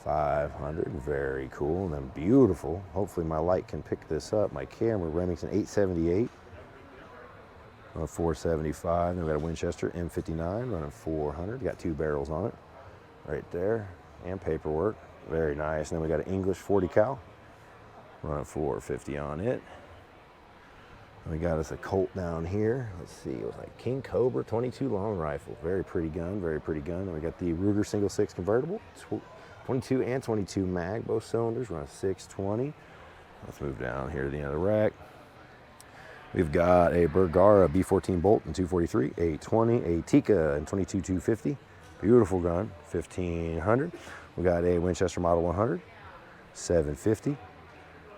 500. Very cool. And then beautiful. Hopefully my light can pick this up. My camera, Remington 878. 475. Then we got a Winchester M59 running 400. Got 2 barrels on it right there, and paperwork. Very nice. And then we got an English 40 cal running 450 on it. And we got us a Colt down here. Let's see, it was like King Cobra 22 long rifle. Very pretty gun, very pretty gun. And we got the Ruger single 6 convertible, 22 and 22 mag, both cylinders, running 620. Let's move down here to the end of the rack. We've got a Bergara B14 Bolt in 243, a 20, a Tikka in 22 250. Beautiful gun, 1500. We got a Winchester Model 100, 750.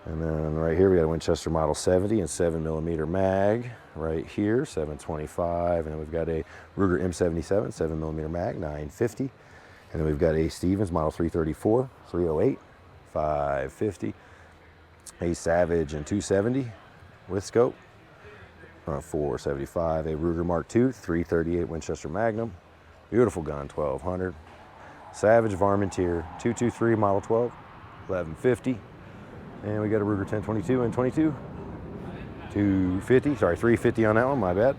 And then right here we got a Winchester Model 70 and 7mm mag right here, 725. And then we've got a Ruger M77, 7mm mag, 950. And then we've got a Stevens Model 334, 308, 550. A Savage in 270 with scope, 475. A Ruger Mark II, 338 Winchester Magnum. Beautiful gun, 1200. Savage Varmintier 223 Model 12, 1150. And we got a Ruger 1022 and 22, 250. Sorry, 350 on that one, my bad.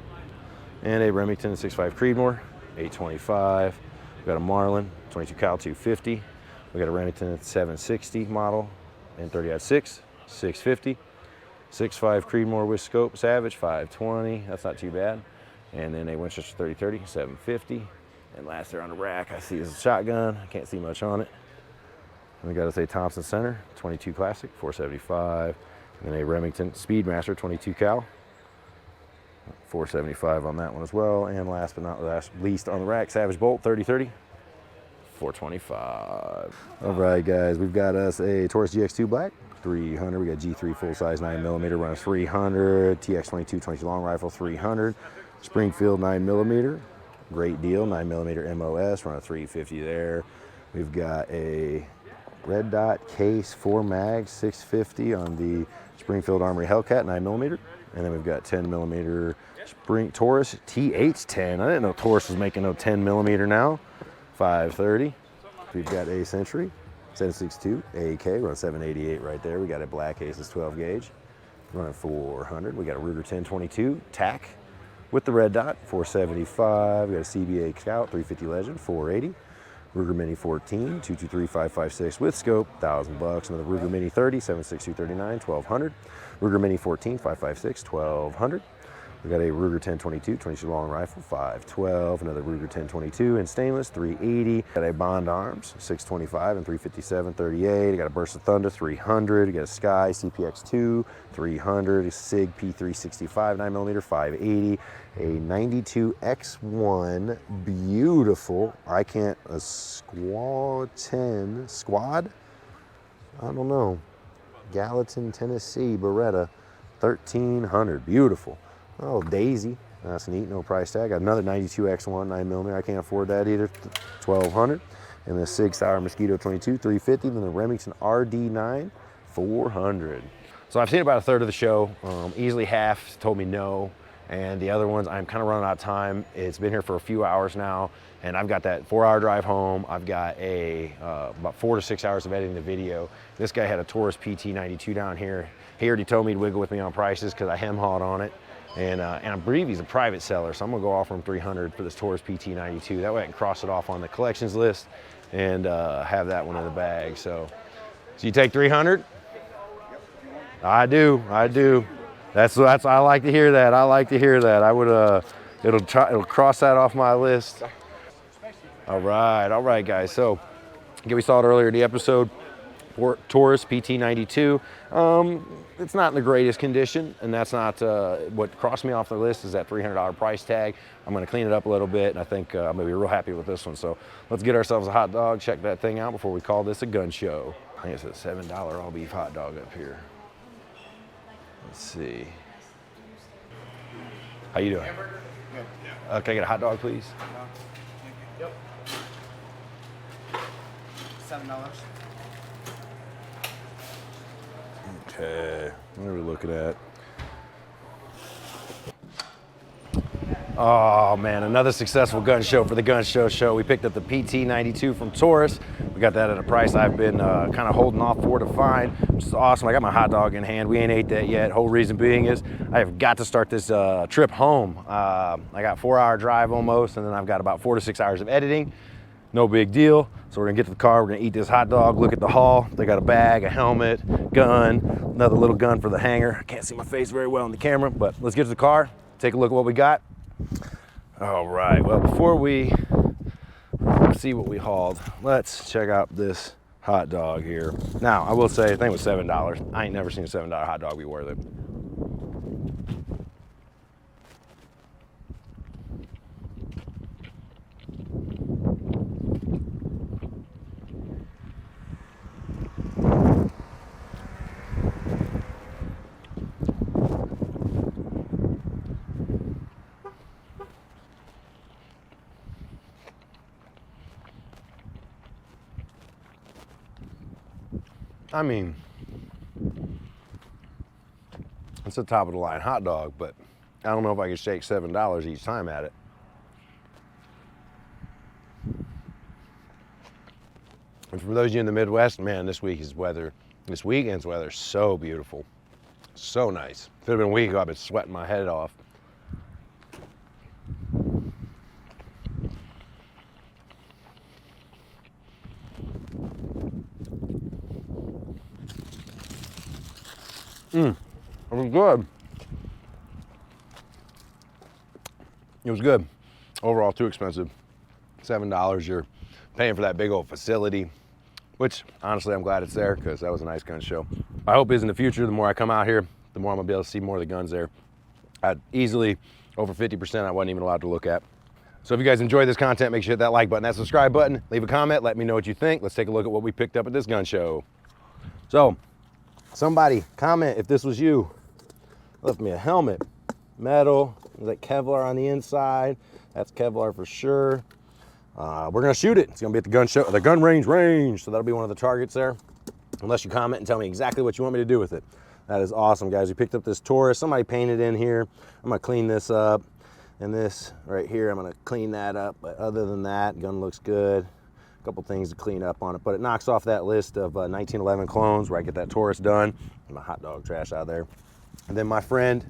And a Remington 6.5 Creedmoor, 825. We got a Marlin 22 cal 250. We got a Remington 760 model and 30-06, 650. 6.5 Creedmoor with scope, Savage 520. That's not too bad. And then a Winchester 3030, 750. And last there on the rack, I see is a shotgun. I can't see much on it. And we got us a Thompson Center 22 Classic, 475. And then a Remington Speedmaster 22 cal, 475 on that one as well. And last but not least on the rack, Savage Bolt 3030, 425. All right, guys, we've got us a Taurus GX2 Black, 300. We got G3 full-size 9mm, running 300. TX22 22 long rifle, 300. Springfield 9mm, great deal, 9mm MOS, running 350 there. We've got a red dot case, 4 mags, 650 on the Springfield Armory Hellcat 9mm. And then we've got 10mm Taurus TH10. I didn't know Taurus was making no 10mm now. 530. We've got a Century 762 AK, run 788 right there. We got a Black Aces 12 gauge, running 400. We got a Ruger 1022 TAC with the red dot, 475. We got a CBA Scout 350 Legend, 480. Ruger Mini 14, 223-556 with scope, $1,000. Another Ruger Mini 30, 76239, 1200. Ruger Mini 14, 556, 1200. We got a Ruger 1022, 22 long rifle, 512. Another Ruger 1022 in stainless, 380. Got a Bond Arms, 625 and 357, 38. I got a Burst of Thunder, 300. We got a Sky CPX2, 300. A SIG P365, 9mm, 580. A 92X1, beautiful. I can't, a Squad 10, Squad? I don't know. Gallatin, Tennessee, Beretta, 1300, beautiful. Oh, Daisy, that's neat, no price tag. Got another 92X1, 9mm, I can't afford that either, 1200. And the Sig Sauer Mosquito 22, 350. Then the Remington RD9, 400. So I've seen about a third of the show. Easily half told me no. And the other ones, I'm kind of running out of time. It's been here for a few hours now, and I've got that 4-hour drive home. I've got about 4 to 6 hours of editing the video. This guy had a Taurus PT92 down here. He already told me to wiggle with me on prices because I hem-hawed on it. And I believe he's a private seller, so I'm gonna go offer him $300 for this Taurus PT92. That way I can cross it off on the collections list and have that one in the bag. So you take 300? I do. That's I like to hear that. I like to hear that. I would it'll cross that off my list. All right, guys. So again, we saw it earlier in the episode. Taurus PT92. It's not in the greatest condition, and that's not what crossed me off the list is that $300 price tag. I'm going to clean it up a little bit, and I think I'm going to be real happy with this one. So let's get ourselves a hot dog, check that thing out before we call this a gun show. I think it's a $7 all beef hot dog up here. Let's see. How you doing? Can I get a hot dog, please? Yep. $7. Okay, what are we looking at? Oh man, another successful gun show for the Gun Show. We picked up the PT92 from Taurus. We got that at a price I've been kind of holding off for to find, which is awesome. I got my hot dog in hand. We ain't ate that yet. Whole reason being is I have got to start this trip home. I got a 4-hour drive almost, and then I've got about 4 to 6 hours of editing. No big deal. So we're gonna get to the car, we're gonna eat this hot dog, look at the haul. They got a bag, a helmet, gun, another little gun for the hanger. I can't see my face very well in the camera, but let's get to the car, take a look at what we got. All right, well, before we see what we hauled, let's check out this hot dog here. Now, I will say, I think it was $7. I ain't never seen a $7 hot dog be worth it. I mean, it's a top of the line hot dog, but I don't know if I could shake $7 each time at it. And for those of you in the Midwest, man, this weekend's weather is so beautiful. So nice. If it had been a week ago, I've been sweating my head off. It was good. It was good. Overall, too expensive. $7, you're paying for that big old facility, which honestly, I'm glad it's there because that was a nice gun show. I hope is in the future, the more I come out here, the more I'm gonna be able to see more of the guns there. I'd easily over 50% I wasn't even allowed to look at. So if you guys enjoyed this content, make sure you hit that like button, that subscribe button, leave a comment, let me know what you think. Let's take a look at what we picked up at this gun show. So, somebody comment if this was you. Left me a helmet, metal, there's like Kevlar on the inside. That's Kevlar for sure. We're gonna shoot it. It's gonna be at the gun show, the gun range. So that'll be one of the targets there. Unless you comment and tell me exactly what you want me to do with it. That is awesome, guys. We picked up this Taurus. Somebody painted in here. I'm gonna clean this up. And this right here, I'm gonna clean that up. But other than that, gun looks good. A couple things to clean up on it, but it knocks off that list of 1911 clones where I get that Taurus done. My hot dog trash out there. And then my friend,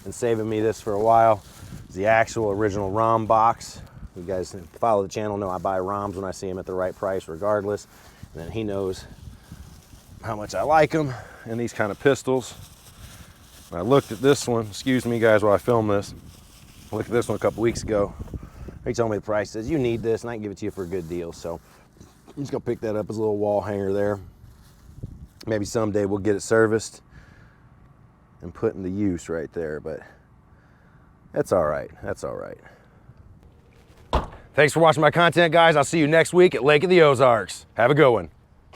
been saving me this for a while, is the actual original ROM box. You guys that follow the channel know I buy ROMs when I see them at the right price regardless. And then he knows how much I like them and these kind of pistols. And I looked at this one, excuse me guys while I film this. I looked at this one a couple weeks ago. He told me the price, says you need this and I can give it to you for a good deal. So I'm just gonna pick that up as a little wall hanger there. Maybe someday we'll get it serviced and put into use right there, but that's all right, that's all right. Thanks for watching my content, guys. I'll see you next week at Lake of the Ozarks. Have a good one.